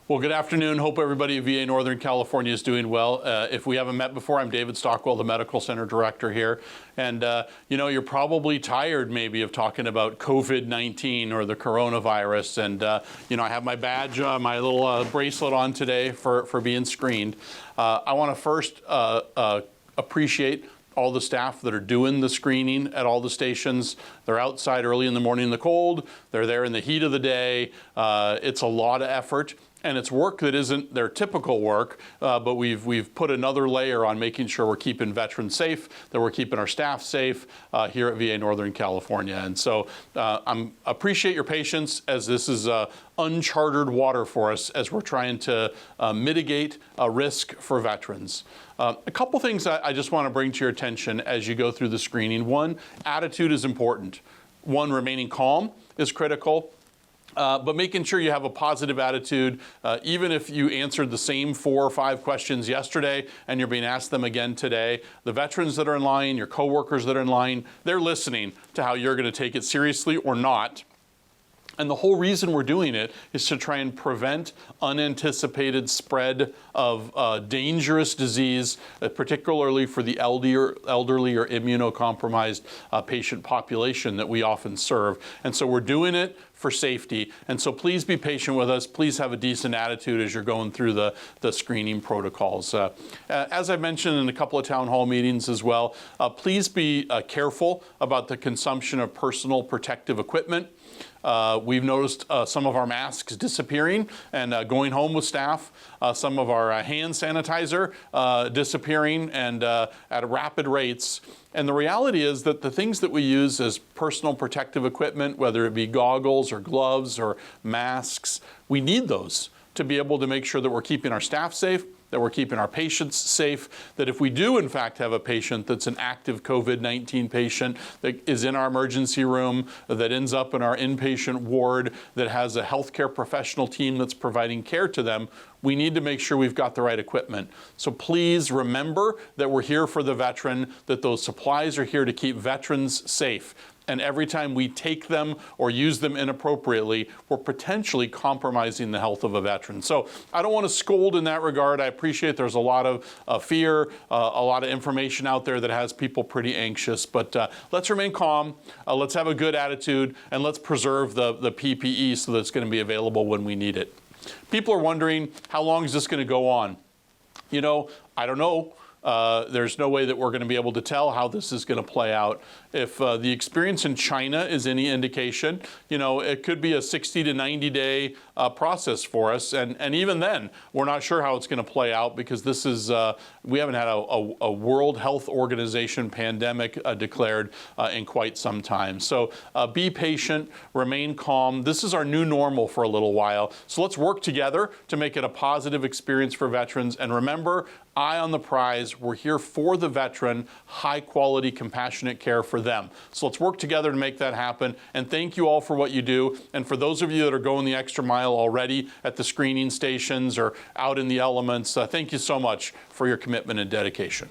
Well, good afternoon. Hope everybody at VA Northern California is doing well. If we haven't met before, I'm David Stockwell, the Medical Center Director here. And, you're probably tired maybe of talking about COVID-19 or the coronavirus. And, I have my badge, my little bracelet on today for being screened. I want to first appreciate all the staff that are doing the screening at all the stations. They're outside early in the morning in the cold. They're there in the heat of the day. It's a lot of effort. And it's work that isn't their typical work, but we've put another layer on making sure we're keeping veterans safe, that we're keeping our staff safe here at VA Northern California. And so I appreciate your patience, as this is uncharted water for us as we're trying to mitigate a risk for veterans. A couple things I just want to bring to your attention as you go through the screening. One, attitude is important. One, remaining calm is critical. But making sure you have a positive attitude, even if you answered the same 4 or 5 questions yesterday and you're being asked them again today, the veterans that are in line, your coworkers that are in line, they're listening to how you're going to take it seriously or not. And the whole reason we're doing it is to try and prevent unanticipated spread of dangerous disease, particularly for the elderly or immunocompromised patient population that we often serve. And so we're doing it for safety. And so please be patient with us. Please have a decent attitude as you're going through the screening protocols. As I mentioned in a couple of town hall meetings as well, please be careful about the consumption of personal protective equipment. We've noticed some of our masks disappearing and going home with staff, some of our hand sanitizer disappearing and at rapid rates. And the reality is that the things that we use as personal protective equipment, whether it be goggles or gloves or masks, we need those to be able to make sure that we're keeping our staff safe, that we're keeping our patients safe, that if we do in fact have a patient that's an active COVID-19 patient that is in our emergency room, that ends up in our inpatient ward, that has a healthcare professional team that's providing care to them, we need to make sure we've got the right equipment. So please remember that we're here for the veteran, that those supplies are here to keep veterans safe. And every time we take them or use them inappropriately, we're potentially compromising the health of a veteran. So I don't want to scold in that regard. I appreciate there's a lot of fear, a lot of information out there that has people pretty anxious. But let's remain calm, let's have a good attitude, and let's preserve the PPE so that it's going to be available when we need it. People are wondering, how long is this going to go on? I don't know. There's no way that we're going to be able to tell how this is going to play out. If the experience in China is any indication, it could be a 60 to 90 day process for us. And even then, we're not sure how it's going to play out, because this is, we haven't had a World Health Organization pandemic declared in quite some time. So be patient, remain calm. This is our new normal for a little while. So let's work together to make it a positive experience for veterans. And remember, eye on the prize. We're here for the veteran, high quality, compassionate care for them. So let's work together to make that happen. And thank you all for what you do. And for those of you that are going the extra mile already at the screening stations or out in the elements, thank you so much for your commitment and dedication.